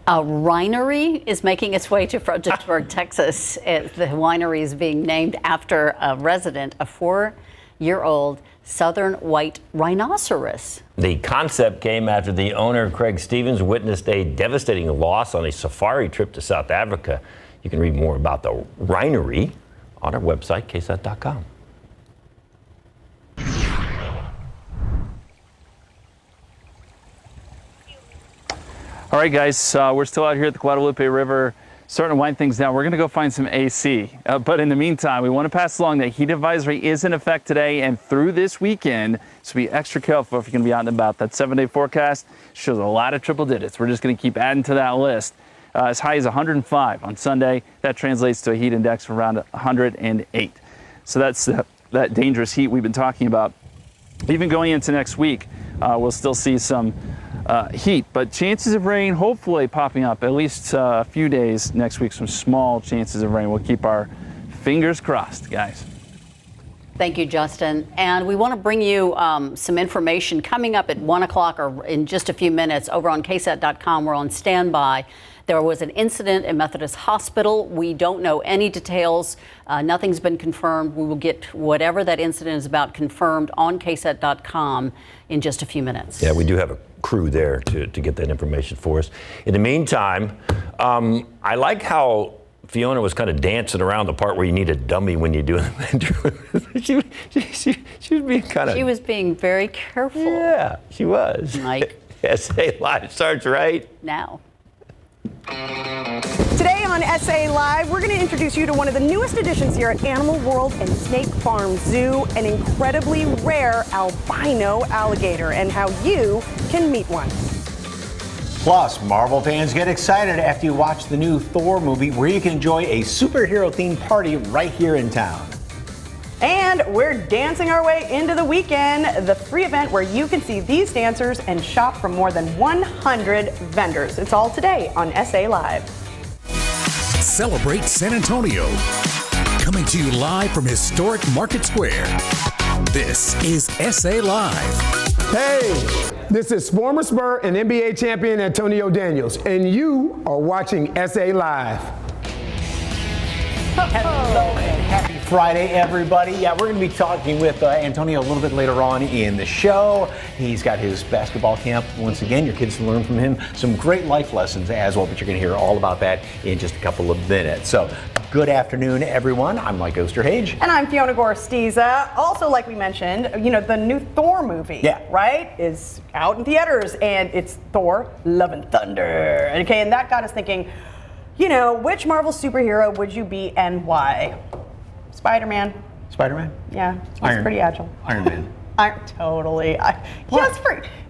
A winery is making its way to Fredericksburg, Texas. The winery is being named after a resident, a 4-year-old southern white rhinoceros. The concept came after the owner, Craig Stevens, witnessed a devastating loss on a safari trip to South Africa. You can read more about the winery on our website, ksat.com. All right, guys, we're still out here at the Guadalupe River, starting to wind things down. We're going to go find some AC. But in the meantime, we want to pass along that heat advisory is in effect today and through this weekend. So be extra careful if you're going to be out and about. That 7-day forecast shows a lot of triple digits. We're just going to keep adding to that list. As high as 105 on Sunday. That translates to a heat index of around 108. So that's that dangerous heat we've been talking about. Even going into next week, we'll still see some heat, but chances of rain hopefully popping up at least a few days next week. Some small chances of rain. We'll keep our fingers crossed, guys. Thank you, Justin. And we want to bring you some information coming up at 1 o'clock or in just a few minutes over on ksat.com. We're on standby. There was an incident in Methodist Hospital. We don't know any details. Nothing's been confirmed. We will get whatever that incident is about confirmed on ksat.com in just a few minutes. Yeah, we do have a crew there to get that information for us. In the meantime, I like how Fiona was kind of dancing around the part where you need a dummy when you do the ventriloquist. She was being kind of... She was being very careful. Yeah, she was. Mike. SA Live starts right now. Today on SA Live, we're going to introduce you to one of the newest additions here at Animal World and Snake Farm Zoo, an incredibly rare albino alligator, and how you can meet one. Plus, Marvel fans get excited after you watch the new Thor movie, where you can enjoy a superhero-themed party right here in town. And we're dancing our way into the weekend, the free event where you can see these dancers and shop from more than 100 vendors. It's all today on SA Live. Celebrate San Antonio. Coming to you live from historic Market Square. This is SA Live. Hey, this is former Spur and NBA champion Antonio Daniels, and you are watching SA Live. Hello and happy Friday, everybody. Yeah, we're going to be talking with Antonio a little bit later on in the show. He's got his basketball camp once again. Your kids can learn from him some great life lessons as well, but you're going to hear all about that in just a couple of minutes. So, good afternoon, everyone. I'm Mike Osterhage. And I'm Fiona Gorstiza. Also, like we mentioned, you know, the new Thor movie, right, is out in theaters, and it's Thor, Love and Thunder. Okay, and that got us thinking, you know, which Marvel superhero would you be and why? Spider-Man. Spider-Man? Yeah, he's pretty agile. Iron Man. Totally.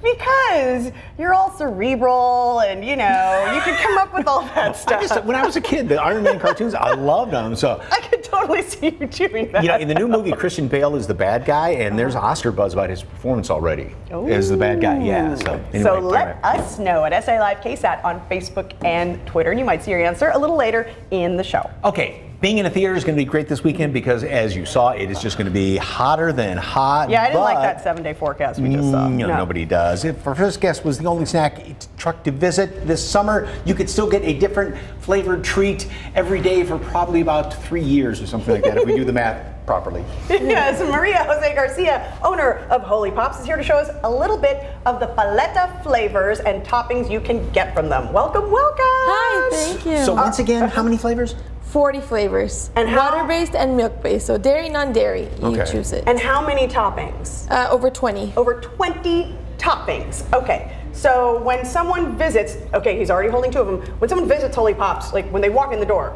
Because you're all cerebral and, you know, you can come up with all that stuff. When I was a kid, the Iron Man cartoons, I loved them. So I could totally see you doing that. You know, in the new movie, Christian Bale is the bad guy, and there's Oscar buzz about his performance already as the bad guy. Yeah. So, anyway, let us know at SA Live KSAT on Facebook and Twitter, and you might see your answer a little later in the show. Okay. Being in a theater is going to be great this weekend because, as you saw, it is just going to be hotter than hot. Yeah, I didn't like that 7-day forecast we just saw. No, nobody does. If our first guest was the only snack truck to visit this summer, you could still get a different flavored treat every day for probably about 3 years or something like that if we do the math properly. Yes, Maria Jose Garcia, owner of Holy Pops, is here to show us a little bit of the paleta flavors and toppings you can get from them. Welcome, welcome. Hi, thank you. So once again, how many flavors? 40 flavors. And water-based and milk-based. So dairy, non-dairy, you choose it. And how many toppings? Over 20. Over 20 toppings. Okay. So when someone visits, okay, he's already holding 2 of them. When someone visits Holy Pops, like when they walk in the door,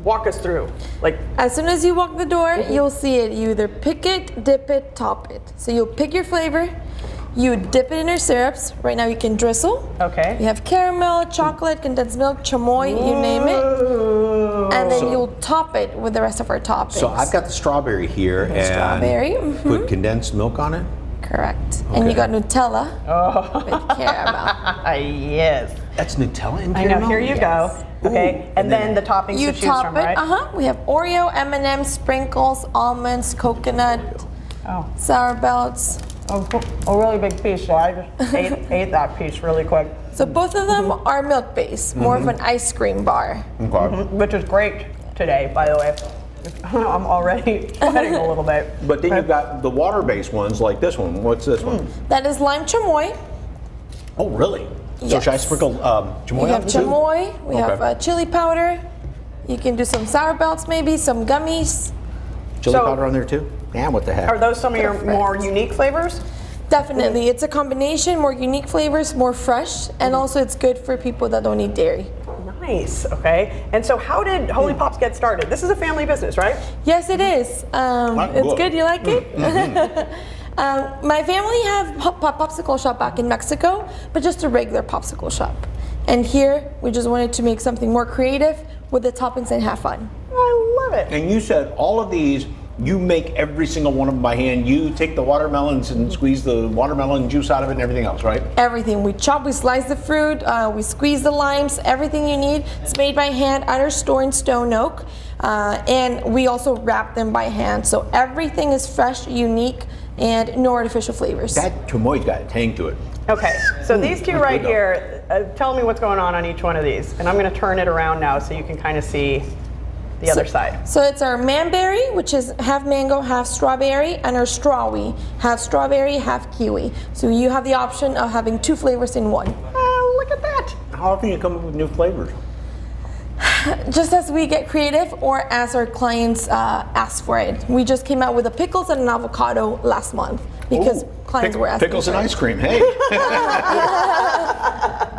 walk us through. Like, as soon as you walk the door, you'll see it. You either pick it, dip it, top it. So you'll pick your flavor. You dip it in your syrups. Right now you can drizzle. Okay. You have caramel, chocolate, condensed milk, chamoy, you name it. And then you'll top it with the rest of our toppings. So I've got the strawberry here. And strawberry. Put condensed milk on it? Correct. Okay. And you got Nutella with caramel. Yes. That's Nutella and caramel? I know. Here you go. Okay. And then the toppings you to choose top from, it. right? We have Oreo, M&M's, sprinkles, almonds, coconut, sour belts. a really big piece, so I just ate that piece really quick. So both of them are milk-based, more of an ice cream bar. Okay. Which is great today, by the way. I'm already sweating a little bit. But then you've got the water-based ones like this one. What's this one? That is lime chamoy. Oh, really? So Yes. should I sprinkle chamoy We have on it too? chamoy, we Okay. have chili powder. You can do some sour belts maybe, some gummies. Chili So- powder on there too? Yeah, what the heck? Are those some of your Perfect. more unique flavors? Definitely, it's a combination, more unique flavors, more fresh, and also it's good for people that don't eat dairy. Nice, okay. And so how did Holy Pops get started? This is a family business, right? Yes, it is. It's good. You like it? My family have popsicle shop back in Mexico, but just a regular popsicle shop. And here, we just wanted to make something more creative with the toppings and have fun. I love it. And you said all of these, you make every single one of them by hand. You take the watermelons and squeeze the watermelon juice out of it and everything else, right? Everything. We chop, we slice the fruit, we squeeze the limes, everything you need. It's made by hand at our store in Stone Oak. And we also wrap them by hand. So everything is fresh, unique, and no artificial flavors. That chamoy's got a tang to it. Okay, so these two right good here, tell me what's going on each one of these. And I'm going to turn it around now so you can kind of see the other side. So it's our manberry, which is half mango, half strawberry, and our strawy, half strawberry, half kiwi. So you have the option of having two flavors in one. Look at that. How often you come up with new flavors? Just as we get creative or as our clients ask for it. We just came out with a pickles and an avocado last month because clients were asking Pickles for and it. ice cream, hey.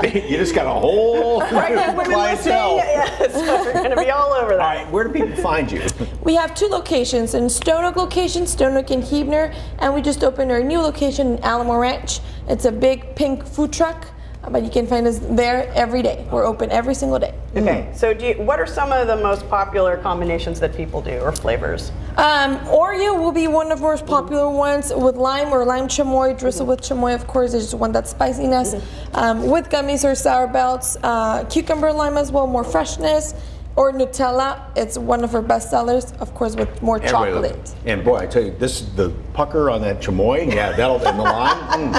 You just got a whole clientele. Yes, so we're going to be all over All that. right, where do people find you? We have two locations, in Stone Oak location, Stone Oak and Huebner, and we just opened our new location in Alamo Ranch. It's a big pink food truck, but you can find us there every day. We're open every single day. Okay, so what are some of the most popular combinations that people do or flavors? Oreo will be one of our most popular ones with lime or lime chamoy, drizzle with chamoy, of course, is one that's spiciness. With gummies or sour belts, cucumber lime as well, more freshness. Or Nutella, it's one of our best sellers, of course, with more chocolate. And boy, I tell you, the pucker on that chamoy, yeah, that'll, and the lime.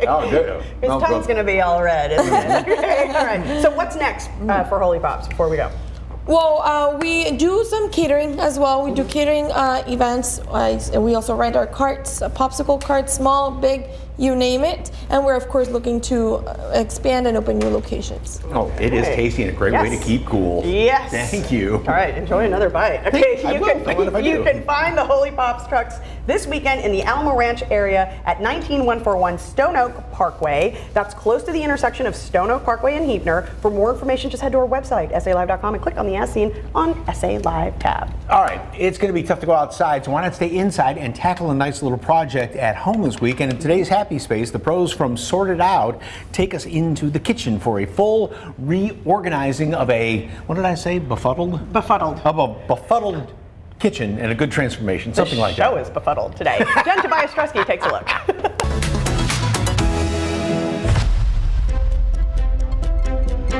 Oh, good. His tongue's going to be all red, isn't it? Okay, all right. So what's next for Holy Pops before we go? Well, we do some catering as well. We do catering events. We also rent our carts, popsicle carts, small, big, you name it. And we're, of course, looking to expand and open new locations. Oh, it is tasty and a great way to keep cool. Yes. Thank you. All right, enjoy another bite. Okay, I will. you can find the Holy Pops trucks this weekend in the Alamo Ranch area at 19141 Stone Oak Parkway. That's close to the intersection of Stone Oak Parkway and Huebner. For more information, just head to our website, salive.com, and click on the As Seen on SA Live tab. All right, it's going to be tough to go outside, so why not stay inside and tackle a nice little project at home this week? And in today's Happy Space, the pros from Sorted Out take us into the kitchen for a full reorganizing of a, what did I say, befuddled? Befuddled. Of a befuddled kitchen and a good transformation, something like that. The show is befuddled today. Jen Tobias Trusky takes a look.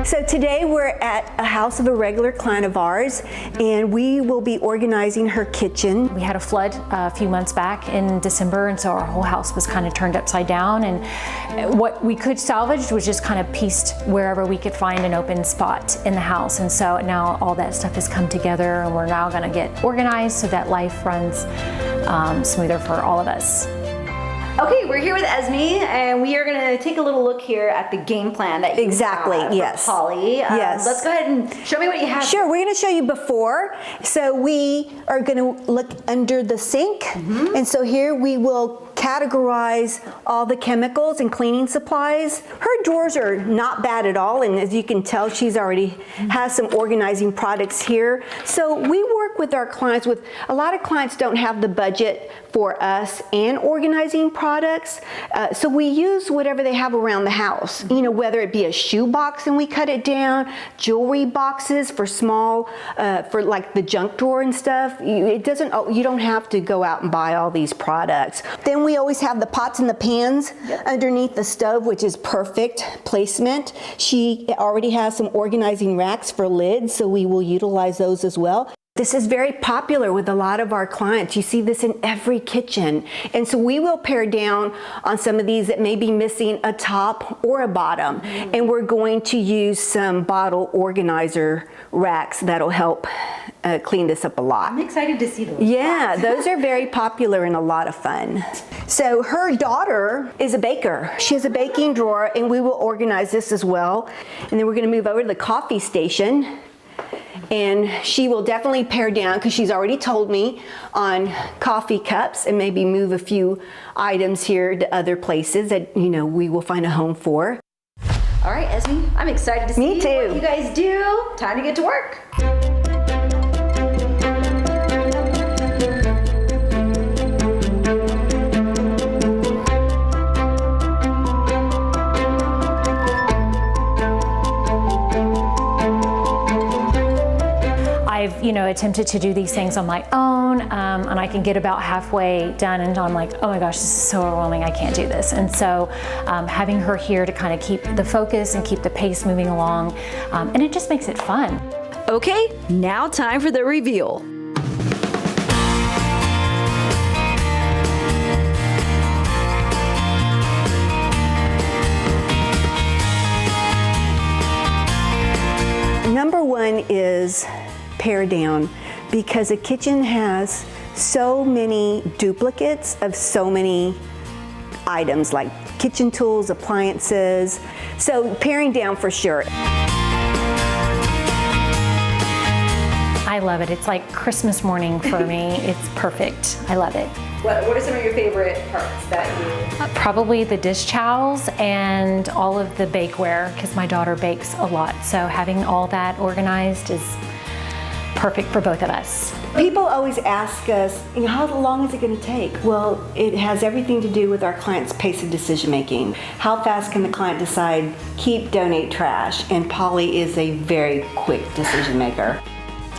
So today we're at a house of a regular client of ours, and we will be organizing her kitchen. We had a flood a few months back in December, and so our whole house was kind of turned upside down, and what we could salvage was just kind of pieced wherever we could find an open spot in the house. And so now all that stuff has come together, and we're now going to get organized so that life runs smoother for all of us. Okay, we're here with Esme, and we are going to take a little look here at the game plan that you have for Polly. Yes. Let's go ahead and show me what you have. Sure, we're going to show you before. So we are going to look under the sink, and so here we will categorize all the chemicals and cleaning supplies. Her drawers are not bad at all, and as you can tell, she's already has some organizing products here. So we work with our clients with, a lot of clients don't have the budget for us and organizing products, so we use whatever they have around the house, you know, whether it be a shoe box and we cut it down, jewelry boxes for small, for like the junk drawer and stuff. You don't have to go out and buy all these products. Then we always have the pots and the pans underneath the stove, which is perfect placement. She already has some organizing racks for lids, so we will utilize those as well. This is very popular with a lot of our clients. You see this in every kitchen. And so we will pare down on some of these that may be missing a top or a bottom. And we're going to use some bottle organizer racks that'll help clean this up a lot. I'm excited to see those. Yeah, those are very popular and a lot of fun. So her daughter is a baker. She has a baking drawer, and we will organize this as well. And then we're going to move over to the coffee station. And she will definitely pare down, because she's already told me, on coffee cups, and maybe move a few items here to other places that, you know, we will find a home for. All right, Esme, I'm excited to see what you guys do. Time to get to work. I've, attempted to do these things on my own, and I can get about halfway done, and I'm like, oh my gosh, this is so overwhelming, I can't do this. And so having her here to kind of keep the focus and keep the pace moving along, and it just makes it fun. Okay, now time for the reveal. Number one is pare down, because a kitchen has so many duplicates of so many items like kitchen tools, appliances. So paring down for sure. I love it. It's like Christmas morning for me. It's perfect. I love it. What are some of your favorite parts that you... Probably the dish towels and all of the bakeware, because my daughter bakes a lot. So having all that organized is perfect for both of us. People always ask us, how long is it going to take? Well, it has everything to do with our client's pace of decision making. How fast can the client decide, keep, donate, trash? And Polly is a very quick decision maker.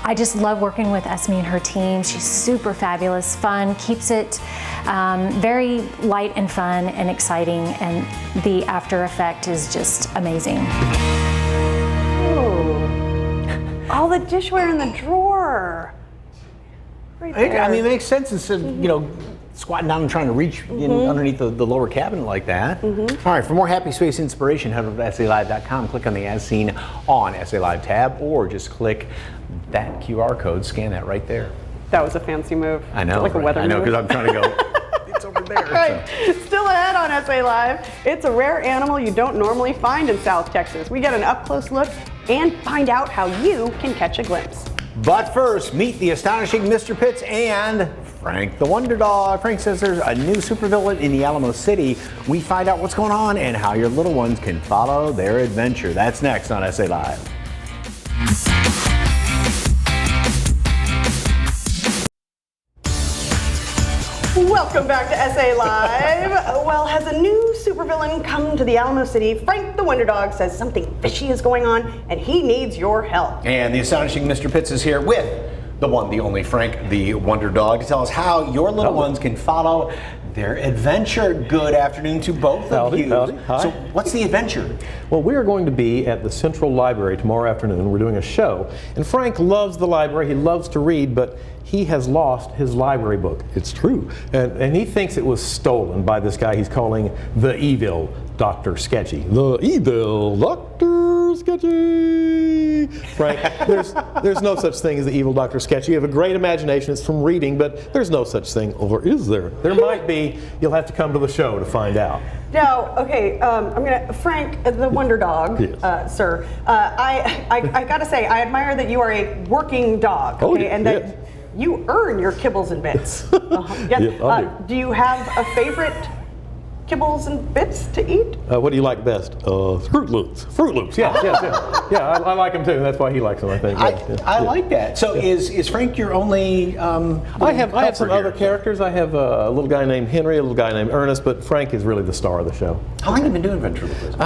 I just love working with Esme and her team. She's super fabulous, fun, keeps it very light and fun and exciting, and the after effect is just amazing. All the dishware in the drawer. Right there. I mean, it makes sense instead of, squatting down and trying to reach in underneath the lower cabinet like that. All right, for more Happy Space inspiration, head over to SALive.com, click on the As Seen on SA Live tab, or just click that QR code, scan that right there. That was a fancy move. I know, like a weather I know, move. because I'm trying to go, it's over there. All right, still ahead on SA Live, it's a rare animal you don't normally find in South Texas. We get an up-close look and find out how you can catch a glimpse. But first, meet the astonishing Mr. Pitts and Frank the Wonder Dog. Frank says there's a new supervillain in the Alamo City. We find out what's going on and how your little ones can follow their adventure. That's next on SA Live. Welcome back to SA Live. Well, has a new supervillain come to the Alamo City? Frank the Wonder Dog says something fishy is going on and he needs your help. And the astonishing Mr. Pitts is here with the one, the only Frank the Wonder Dog to tell us how your little ones can follow their adventure. Good afternoon to both of you. Howdy. Hi. So what's the adventure? Well, we are going to be at the Central Library tomorrow afternoon. We're doing a show. And Frank loves the library. He loves to read, but he has lost his library book. It's true. And he thinks it was stolen by this guy he's calling the evil Dr. Sketchy. The evil Dr. Sketchy. Frank, there's no such thing as the evil Dr. Sketchy. You have a great imagination. It's from reading, but there's no such thing. Or is there? There might be. You'll have to come to the show to find out. Now, okay, Frank the Wonder Dog, Yes. sir. I gotta say, I admire that you are a working dog, okay, and that you earn your kibbles and bits. Do you have a favorite kibbles and bits to eat? What do you like best? Fruit Loops. Fruit Loops. Yes. Yeah, I like them too. That's why he likes them, I think. I like that. So is Frank your only? I have some other characters. I have a little guy named Henry, a little guy named Ernest, but Frank is really the star of the show. How long have you been doing Ventriloquist?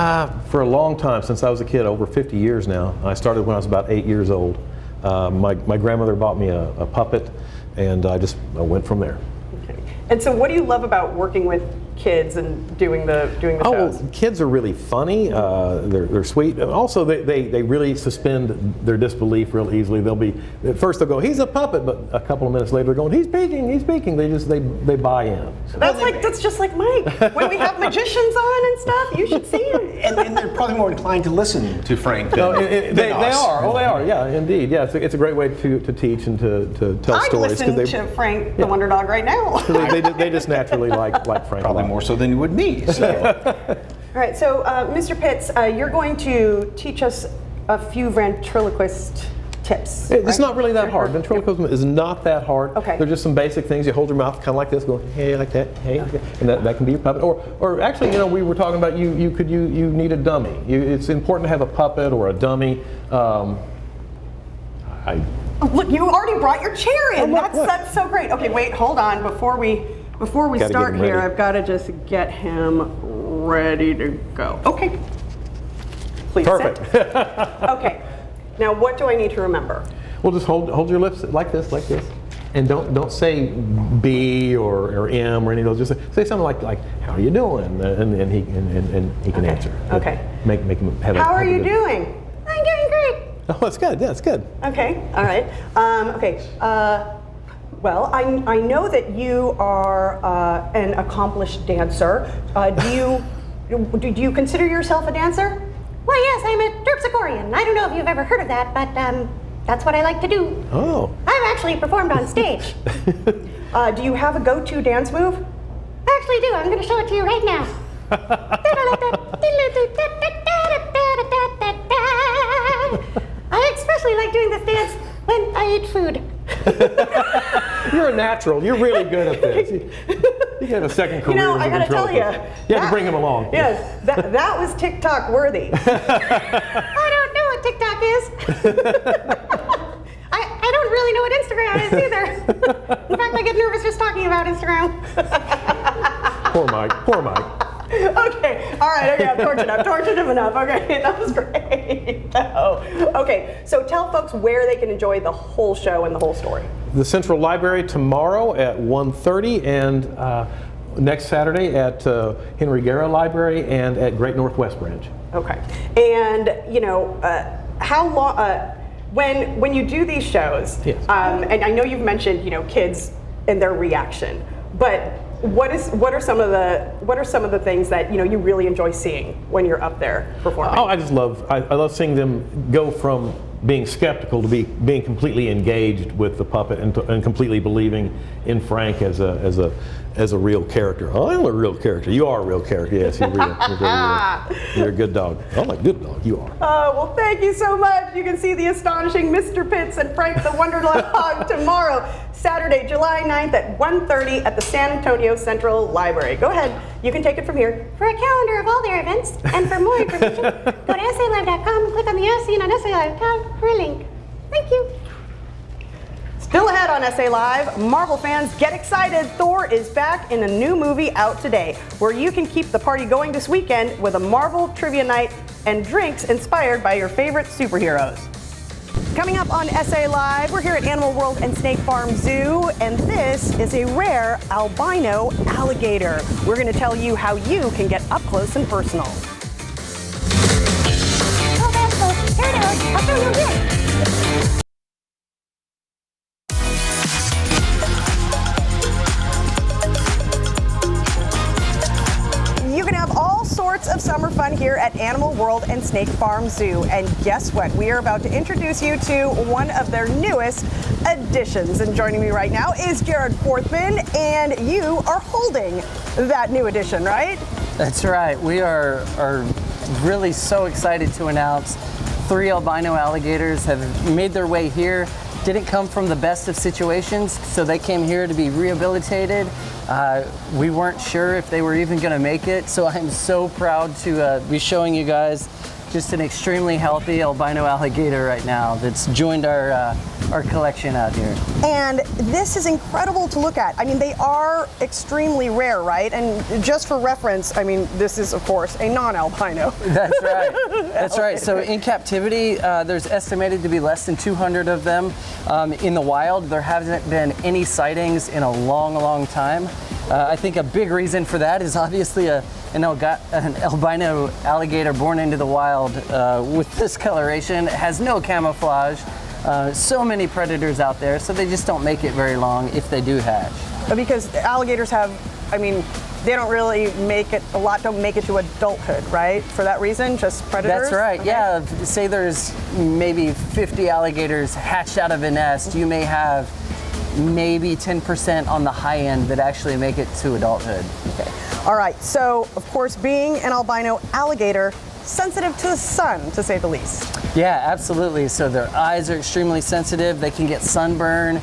For a long time, since I was a kid, over 50 years now. I started when I was about 8 years old. My grandmother bought me a puppet, and I went from there. Okay. And so what do you love about working with kids and doing the shows? Well, kids are really funny. They're sweet. Also, they really suspend their disbelief real easily. They'll be at first they'll go, "He's a puppet," but a couple of minutes later they're going, "He's speaking, he's speaking." They buy in. So That's just like Mike. When we have magicians on and stuff, you should see them. And they're probably more inclined to listen to Frank than, they us. are. Oh, they are. Yeah, indeed. Yeah, it's a great way to teach and to tell I stories. listen to Frank the Wonder Dog right now. They just naturally like Frank. Probably more so than you would me. So. All right, so Mr. Pitts, you're going to teach us a few ventriloquist tips. It's not really that hard. Ventriloquism is not that hard. Okay. They're just some basic things. You hold your mouth kind of like this, going hey like that, hey, like that. And that can be your puppet. Or actually, we were talking about you need a dummy. It's important to have a puppet or a dummy. Look, you already brought your chair in. That's so great. Okay, wait, hold on. Before we start here, I've got to just get him ready to go. Okay. Please Perfect. sit. Okay. Now, what do I need to remember? Well, just hold your lips like this, and don't say B or M or any of those. Just say something like "How are you doing?" and he can answer. Okay. Make him have. How are you doing? I'm doing great. Oh, that's good. Yeah, that's good. Okay. All right. Okay. Well, I know that you are an accomplished dancer. Do you consider yourself a dancer? Well, yes, I'm a terpsichorean. I don't know if you've ever heard of that, but that's what I like to do. Oh. I've actually performed on stage. Do you have a go-to dance move? I actually do. I'm going to show it to you right now. I especially like doing this dance when I eat food. You're a natural. You're really good at this. You have a second career. I got to tell you. You have to bring him along. Yes, that was TikTok worthy. I don't know what TikTok is. I don't really know what Instagram is either. In fact, I get nervous just talking about Instagram. Poor Mike. Okay, all right, okay, I've tortured him enough. Okay, that was great. Okay, so tell folks where they can enjoy the whole show and the whole story. The Central Library tomorrow at 1:30 and next Saturday at Henry Guerra Library and at Great Northwest Branch. Okay, and how long, when you do these shows, yes. And I know you've mentioned, kids and their reaction, but what are some of the things that you really enjoy seeing when you're up there performing? Oh, I love seeing them go from being skeptical to being completely engaged with the puppet and completely believing in Frank as a real character. Oh, I'm a real character. You are a real character. Yes, you're real. You're very real. You're a good dog. I'm a good dog. You are. Well, thank you so much. You can see the astonishing Mr. Pitts and Frank the Wonder Dog tomorrow, Saturday, July 9th at 1:30 at the San Antonio Central Library. Go ahead. You can take it from here. For a calendar of all their events and for more information, go to SALive.com and click on the as seen on SA Live tab for a link. Thank you. Still ahead on SA Live, Marvel fans, get excited. Thor is back in a new movie out today, where you can keep the party going this weekend with a Marvel trivia night and drinks inspired by your favorite superheroes. Coming up on SA Live, we're here at Animal World and Snake Farm Zoo, and this is a rare albino alligator. We're going to tell you how you can get up close and personal. Oh, that's close. Here it is. I'll show you again. You can have all sorts of summer fun here at Animal World and Snake Farm Zoo. And guess what? We are about to introduce you to one of their newest additions. And joining me right now is Jared Forthman, and you are holding that new addition, right? That's right. We are really so excited to announce 3 albino alligators have made their way here. Didn't come from the best of situations, so they came here to be rehabilitated. We weren't sure if they were even going to make it, so I'm so proud to be showing you guys just an extremely healthy albino alligator right now that's joined our collection out here. And this is incredible to look at. I mean, they are extremely rare, right? And just for reference, I mean, this is, of course, a non-albino. That's right. That's right. So in captivity, there's estimated to be less than 200 of them. In the wild, there hasn't been any sightings in a long, long time. I think a big reason for that is obviously an albino alligator born into the wild with this coloration. It has no camouflage. So many predators out there, so they just don't make it very long if they do hatch. Because alligators have, I mean, they don't really make it, a lot don't make it to adulthood, right? For that reason, just predators? That's right, Okay. yeah. Say there's maybe 50 alligators hatched out of a nest, you may have maybe 10% on the high end that actually make it to adulthood. Okay. All right, so of course, being an albino alligator, sensitive to the sun, to say the least. Yeah, absolutely. So their eyes are extremely sensitive. They can get sunburn,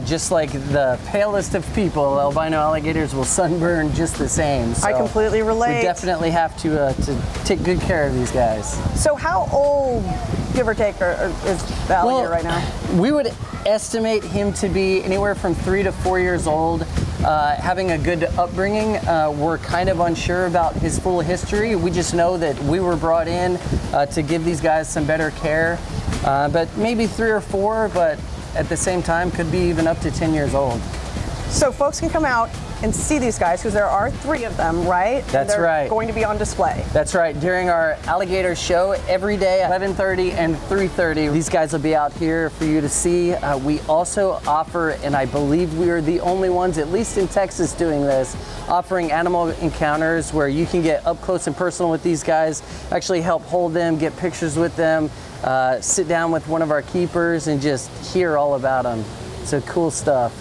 just like the palest of people. Albino alligators will sunburn just the same. So I completely relate. We definitely have to take good care of these guys. So how old, give or take, is the alligator right now? We would estimate him to be anywhere from 3 to 4 years old. Having a good upbringing, we're kind of unsure about his full history. We just know that we were brought in to give these guys some better care. But maybe 3 or 4, but at the same time could be even up to 10 years old. So folks can come out and see these guys because there are 3 of them, right? That's They're right. Going to be on display. That's right. During our alligator show every day, 11:30 and 3:30, these guys will be out here for you to see. We also offer, and I believe we are the only ones, at least in Texas, doing this, offering animal encounters where you can get up close and personal with these guys, actually help hold them, get pictures with them, sit down with one of our keepers and just hear all about them. So cool stuff.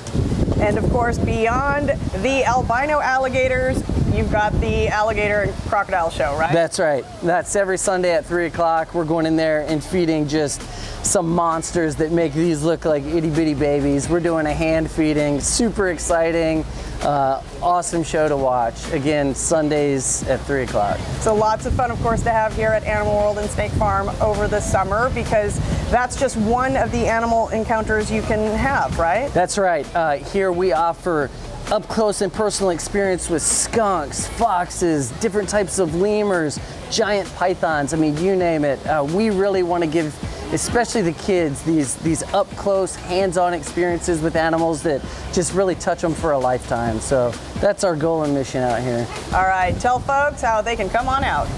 And of course, beyond the albino alligators, you've got the alligator and crocodile show, right? That's right. That's every Sunday at 3 o'clock. We're going in there and feeding just some monsters that make these look like itty bitty babies. We're doing a hand feeding, super exciting, awesome show to watch. Again, Sundays at 3 o'clock. So lots of fun, of course, to have here at Animal World and Snake Farm over the summer, because that's just one of the animal encounters you can have, right? That's right. Here we offer up close and personal experience with skunks, foxes, different types of lemurs, giant pythons. I mean, you name it. We really want to give, especially the kids, these up close, hands-on experiences with animals that just really touch them for a lifetime. So that's our goal and mission out here. All right, tell folks how they can come on out.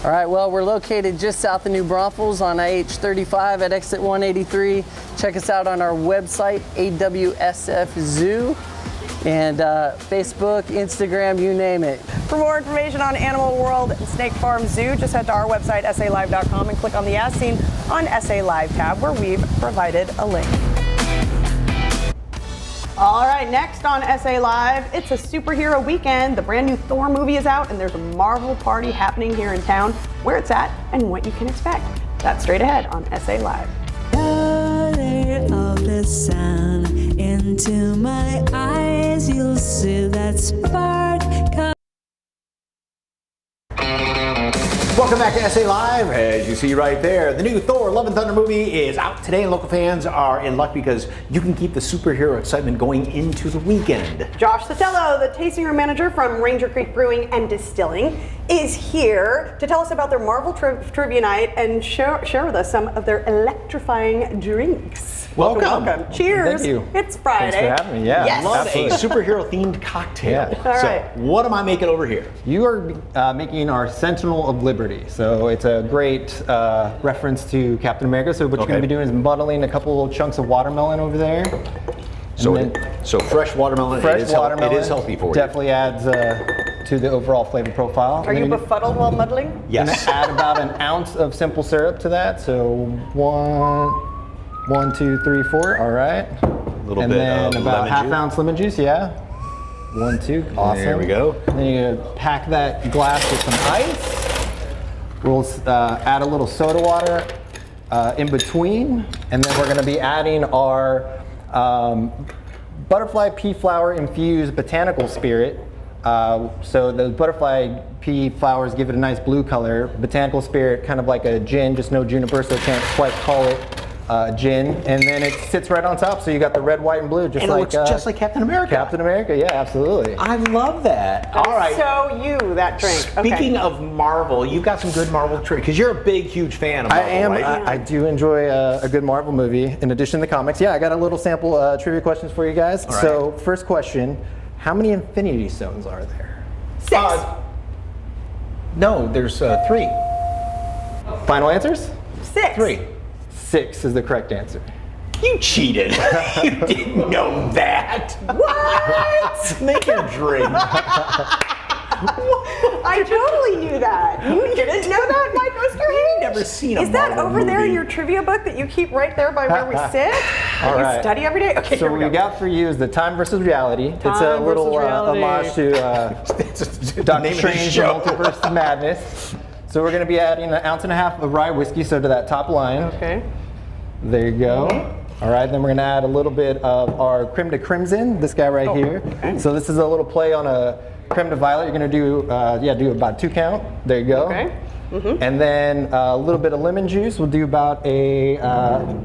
All right, well, we're located just south of New Braunfels on IH-35 at exit 183. Check us out on our website, AWSF Zoo, and Facebook, Instagram, you name it. For more information on Animal World and Snake Farm Zoo, just head to our website, salive.com, and click on the As Seen on SA Live tab, where we've provided a link. All right, next on SA Live, it's a superhero weekend. The brand new Thor movie is out, and there's a Marvel party happening here in town. Where it's at and what you can expect. That's straight ahead on SA Live. Color of the sun into my eyes, you'll see that spark. Welcome back to SA Live. As you see right there, the new Thor Love and Thunder movie is out today, and local fans are in luck because you can keep the superhero excitement going into the weekend. Josh Sotelo, the tasting room manager from Ranger Creek Brewing and Distilling, is here to tell us about their Marvel Trivia Night and share with us some of their electrifying drinks. Welcome. Cheers. Thank you. It's Friday. Thanks for having me. Yeah, Yes. Love absolutely. a superhero-themed cocktail. Yeah. All So, right. what am I making over here? You are making our Sentinel of Liberty. So it's a great reference to Captain America. So what you're going to be doing is muddling a couple chunks of watermelon over there. So, And then so fresh watermelon. fresh it is watermelon. It is healthy for you. Definitely adds to the overall flavor profile. Are you And then befuddled while muddling? Yes. gonna add about an ounce of simple syrup to that. So 1, 2, 3, 4. All right. A little and bit then of about lemon half juice. ounce lemon juice. Yeah. 1, 2. Awesome. There we go. And then you're gonna pack that glass with some ice. We'll add a little soda water in between, and then we're gonna be adding our butterfly pea flower infused botanical spirit. So the butterfly pea flowers give it a nice blue color. Botanical spirit, kind of like a gin, just no juniper, so can't quite call it gin. And then it sits right on top, so you got the red, white, and blue, just And like it looks just like Captain America. Captain America, yeah, absolutely. I love that. All right. So you, that drink. Speaking of Marvel, you've got some good Marvel trivia because you're a big, huge fan of I Marvel, am. right? I do enjoy a good Marvel movie. In addition to the comics, yeah, I got a little sample trivia questions for you guys. All right. So, first question: How many Infinity Stones are there? 6. No, there's 3. Final answers? 6. 3. 6 is the correct answer. You cheated. You didn't know that. What? Make your drink. I totally knew that. You didn't know that, Mike Osterhage? Never seen a Is that Marvel over there in movie. your trivia book that you keep right there by where we sit? All That right. you study every day? Okay, So here what we we go. got for you is the Time versus Reality. It's a Time little versus reality. homage to Doctor Strange and Multiverse of Madness. So we're going to be adding 1.5 ounces of rye whiskey, so to that top line. Okay. There you go. All right, then we're going to add a little bit of our creme de crimson, this guy right here. Okay. So this is a little play on a creme de violet. You're going to do, do about 2 count. There you go. Okay. And then a little bit of lemon juice. We'll do about a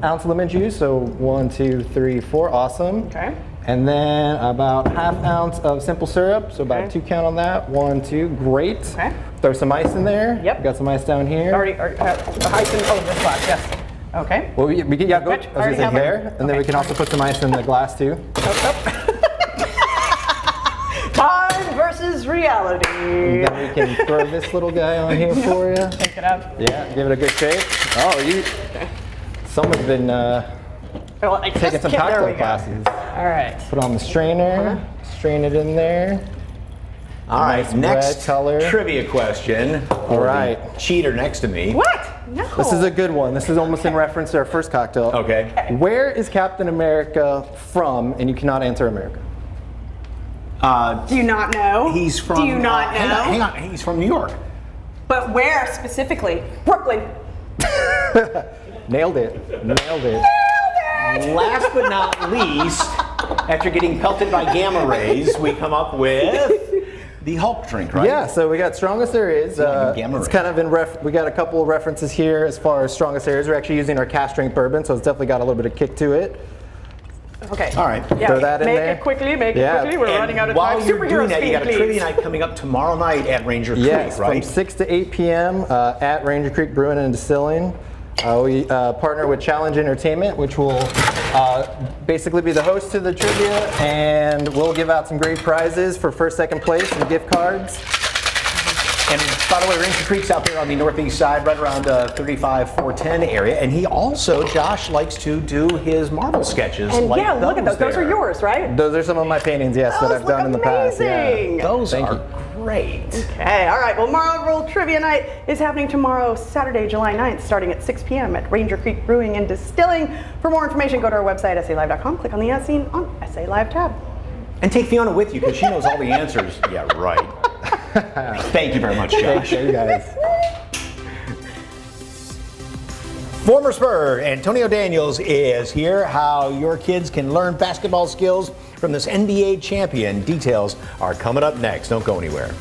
ounce of lemon juice. So 1, 2, 3, 4. Awesome. Okay. And then about 1/2 ounce of simple syrup. So about 2 count on that. 1, 2. Great. Okay. Throw some ice in there. Yep. Got some ice down here. Ice in, this glass, yes. Okay. Well, we can, yeah, go. I was Already going to say have it. there. And then we can also put some ice in the glass too. Time versus reality. And then we can throw this little guy on here for you. Take it up. Yeah, give it a good shake. Oh, someone's been taking some cocktail classes. All right. Put on the strainer, strain it in there. All right, Nice next red color. trivia question. All right. Cheater next to me. What? No. This is a good one. This is almost in reference to our first cocktail. Okay. Where is Captain America from? And you cannot answer America. Do you not know? He's from. Do you not know? Hang on. He's from New York. But where specifically? Brooklyn. Nailed it. Nailed it. Last but not least, after getting pelted by gamma rays, we come up with the Hulk drink, right? Yeah, so we got Strongest There Is. Gamma It's ray. kind of we got a couple of references here as far as Strongest There Is. We're actually using our cast strength bourbon, so it's definitely got a little bit of kick to it. Okay. All right. Yeah, Throw that in make there. it quickly, make it quickly. We're running out of while time. you're Superhero doing that, speed, you got a please. trivia night coming up tomorrow night at Ranger Yes, Creek, right? from 6 to 8 p.m. At Ranger Creek Brewing and Distilling. We partner with Challenge Entertainment, which will basically be the host to the trivia, and we'll give out some great prizes for first, second place and gift cards. And by the way, Ranger Creek's out there on the northeast side, right around 35-410 area. And he also, Josh, likes to do his Marvel sketches. And like yeah, look at those. Those are there. yours, right? Those are some of my paintings, yes, that I've done in the past. amazing. Yeah. Those Thank are you. great. Okay, all right. Well, Marvel Trivia Night is happening tomorrow, Saturday, July 9th, starting at 6 p.m. at Ranger Creek Brewing and Distilling. For more information, go to our website, SALive.com. Click on the As Seen on SA Live tab. And take Fiona with you because she knows all the answers. Yeah, right. Thank you very much, Josh. Thank you, guys. Former Spur Antonio Daniels is here. How your kids can learn basketball skills from this NBA champion. Details are coming up next. Don't go anywhere.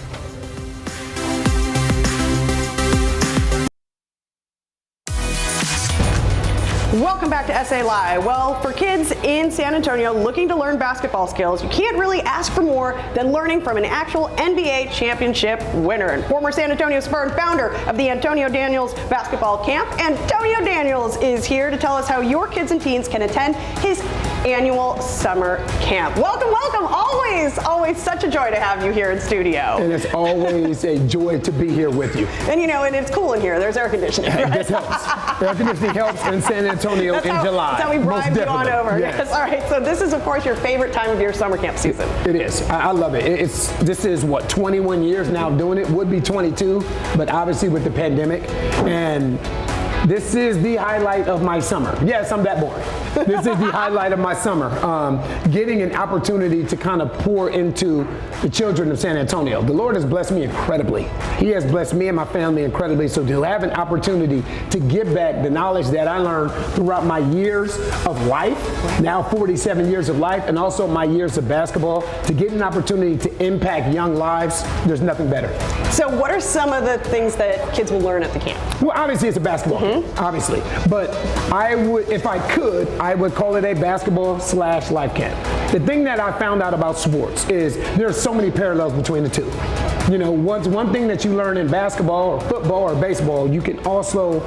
Welcome back to SA Live. Well, for kids in San Antonio looking to learn basketball skills, you can't really ask for more than learning from an actual NBA championship winner. And former San Antonio Spur and founder of the Antonio Daniels Basketball Camp, Antonio Daniels is here to tell us how your kids and teens can attend his annual summer camp. Welcome, welcome. Always such a joy to have you here in studio. And it's always a joy to be here with you. And you know, and it's cool in here. There's air conditioning, right? This helps. Air conditioning helps in San Antonio in July. That's how we Most bribed you on definitely. over. Yes. All right, so this is, of course, your favorite time of your summer camp season. It is. I love it. This is what, 21 years now doing it. Would be 22, but obviously with the pandemic. And this is the highlight of my summer. Yes, I'm that boring. This is the highlight of my summer. Getting an opportunity to kind of pour into the children of San Antonio. The Lord has blessed me incredibly. He has blessed me and my family incredibly. So to have an opportunity to give back the knowledge that I learned throughout my years of life, now 47 years of life, and also my years of basketball, to get an opportunity to impact young lives, there's nothing better. So what are some of the things that kids will learn at the camp? Well, obviously it's a basketball, obviously. But I would, if I could, I would call it a basketball/life camp. The thing that I found out about sports is there's so many parallels between the two. You know, one thing that you learn in basketball or football or baseball, you can also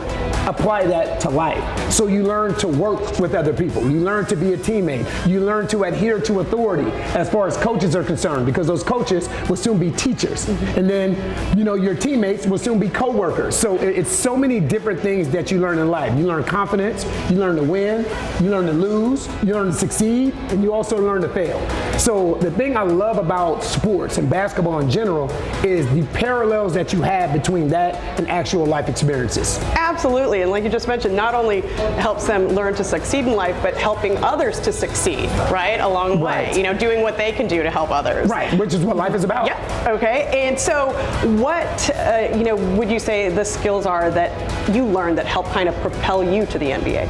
apply that to life. So you learn to work with other people. You learn to be a teammate. You learn to adhere to authority as far as coaches are concerned, because those coaches will soon be teachers. And then, you know, your teammates will soon be co-workers. So it's so many different things that you learn in life. You learn confidence, you learn to win, you learn to lose, you learn to succeed, and you also learn to fail. So the thing I love about sports and basketball in general is the parallels that you have between that and actual life experiences. Absolutely, and like you just mentioned, not only helps them learn to succeed in life, but helping others to succeed, right, along the way. You know, doing what they can do to help others. Right, which is what life is about. Yeah. Okay. And so, what you know, would you say the skills are that you learned that help kind of propel you to the NBA?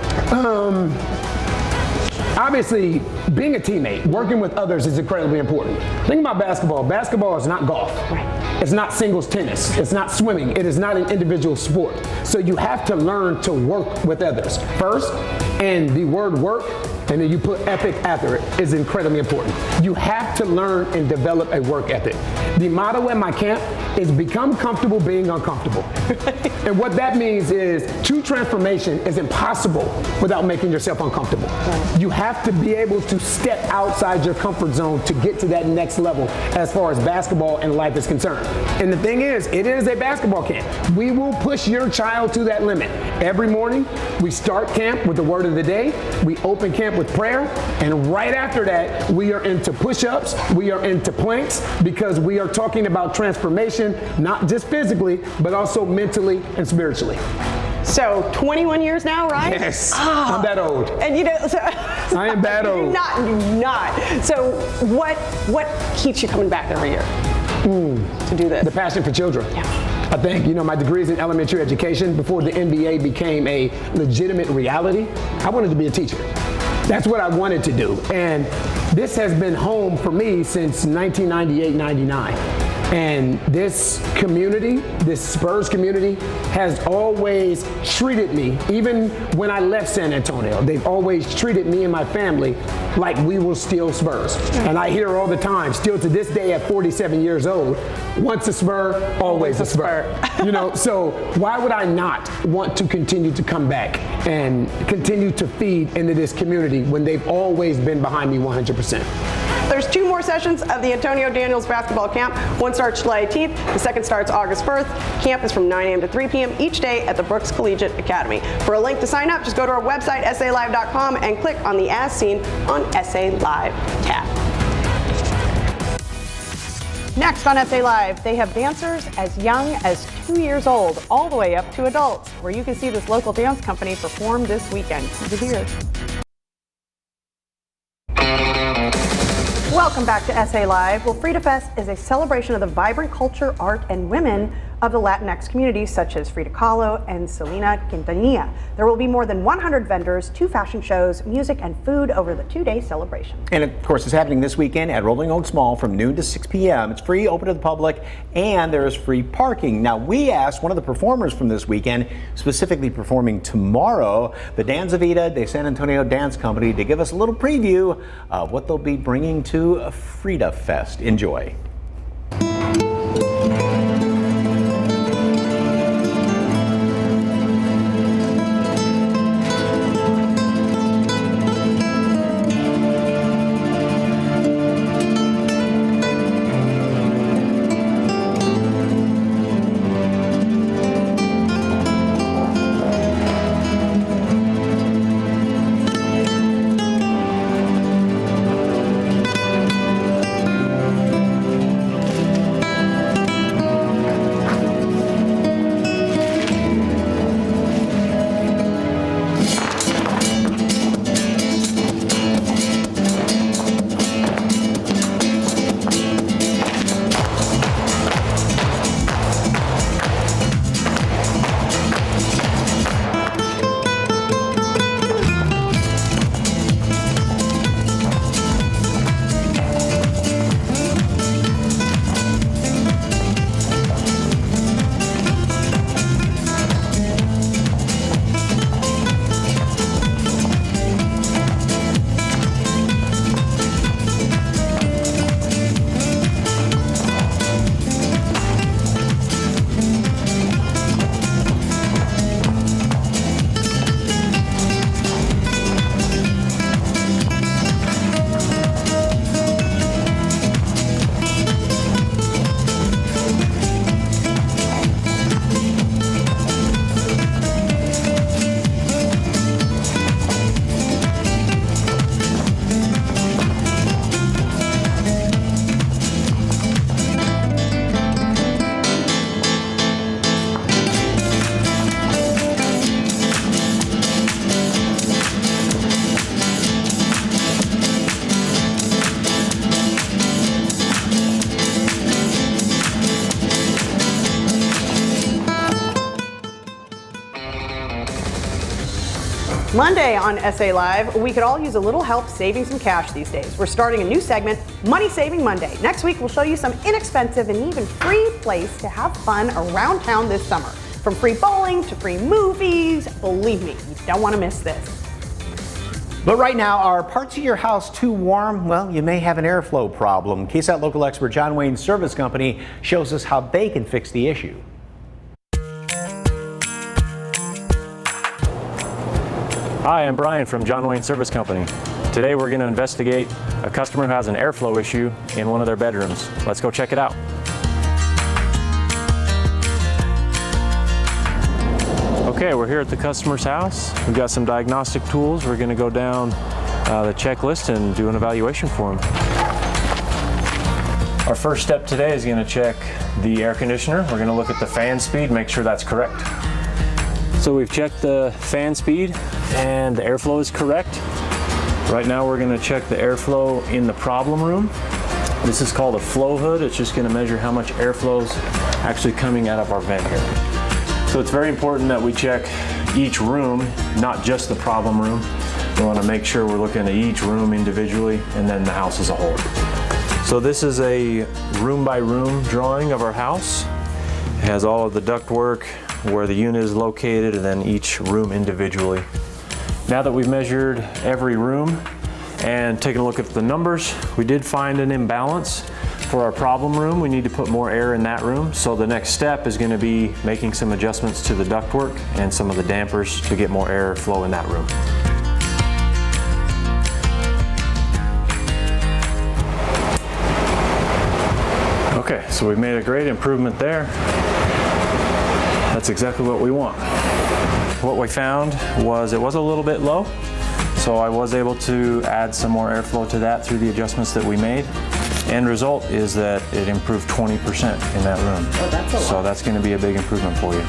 Obviously, being a teammate, working with others is incredibly important. Think about basketball. Basketball is not golf. Right. It's not singles tennis. It's not swimming. It is not an individual sport. So you have to learn to work with others first, and the word work, and then you put ethic after it, is incredibly important. You have to learn and develop a work ethic. The motto at my camp is become comfortable being uncomfortable. And what that means is true transformation is impossible without making yourself uncomfortable. Right. You have to be able to step outside your comfort zone to get to that next level as far as basketball and life is concerned. And the thing is, it is a basketball camp. We will push your child to that limit. Every morning, we start camp with the word of the day. We open camp with prayer. And right after that, we are into push-ups. We are into planks, because we are talking about transformation, not just physically, but also mentally and spiritually. So 21 years now, right? Yes, I'm that old. And you know, so I am that old. You're not. So what keeps you coming back every year to do this? The passion for children. Yeah. I think, you know, my degree is in elementary education. Before the NBA became a legitimate reality, I wanted to be a teacher. That's what I wanted to do. And this has been home for me since 1998-99. And this community, this Spurs community, has always treated me, even when I left San Antonio, they've always treated me and my family like we were still Spurs. And I hear all the time, still to this day at 47 years old, once a Spur, always a Spur. You know, so why would I not want to continue to come back and continue to feed into this community when they've always been behind me 100%? There's 2 more sessions of the Antonio Daniels basketball camp. One starts July 18th. The second starts August 1st. Camp is from 9 a.m. to 3 p.m. each day at the Brooks Collegiate Academy. For a link to sign up, just go to our website, salive.com, and click on the As Seen on SA Live tab. Next on SA Live, they have dancers as young as 2 years old, all the way up to adults, where you can see this local dance company perform this weekend. Good to hear. Welcome back to SA Live. Well, Frida Fest is a celebration of the vibrant culture, art, and women of the Latinx communities, such as Frida Kahlo and Selena Quintanilla. There will be more than 100 vendors, 2 fashion shows, music, and food over the 2-day celebration. And of course, it's happening this weekend at Rolling Oaks Mall from noon to 6 p.m. It's free, open to the public, and there is free parking. Now, we asked one of the performers from this weekend, specifically performing tomorrow, the Danza Vida de San Antonio Dance Company, to give us a little preview of what they'll be bringing to Frida Fest. Enjoy. Monday on SA Live, we could all use a little help saving some cash these days. We're starting a new segment, Money Saving Monday. Next week, we'll show you some inexpensive and even free place to have fun around town this summer. From free bowling to free movies, believe me, you don't want to miss this. But right now, are parts of your house too warm? Well, you may have an airflow problem. KSAT local expert John Wayne Service Company shows us how they can fix the issue. Hi, I'm Brian from John Wayne Service Company. Today we're going to investigate a customer who has an airflow issue in one of their bedrooms. Let's go check it out. Okay, we're here at the customer's house. We've got some diagnostic tools. We're going to go down the checklist and do an evaluation for them. Our first step today is going to check the air conditioner. We're going to look at the fan speed, make sure that's correct. So we've checked the fan speed and the airflow is correct. Right now we're going to check the airflow in the problem room. This is called a flow hood. It's just going to measure how much airflow is actually coming out of our vent here. So it's very important that we check each room, not just the problem room. We want to make sure we're looking at each room individually and then the house as a whole. So this is a room by room drawing of our house. It has all of the ductwork, where the unit is located, and then each room individually. Now that we've measured every room and taken a look at the numbers, we did find an imbalance. For our problem room, we need to put more air in that room. So the next step is going to be making some adjustments to the ductwork and some of the dampers to get more air flow in that room. Okay, so we made a great improvement there. That's exactly what we want. What we found was it was a little bit low, so I was able to add some more airflow to that through the adjustments that we made. End result is that it improved 20% in that room. Oh, that's a lot. So that's going to be a big improvement for you.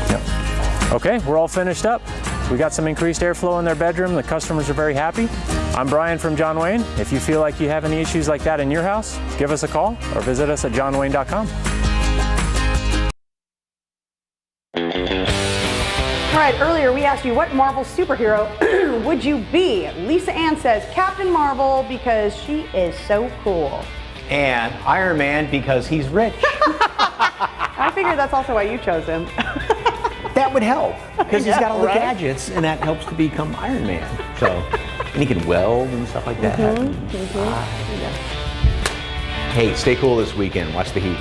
Yep. Okay, we're all finished up. We got some increased airflow in their bedroom. The customers are very happy. I'm Brian from John Wayne. If you feel like you have any issues like that in your house, give us a call or visit us at johnwayne.com. All right, earlier we asked you what Marvel superhero would you be? Lisa Ann says Captain Marvel because she is so cool. And Iron Man because he's rich. I figured that's also why you chose him. That would help because he's got all the right? gadgets and that helps to become Iron Man. So, and he can weld and stuff like that. Yeah. Hey, stay cool this weekend. Watch the heat.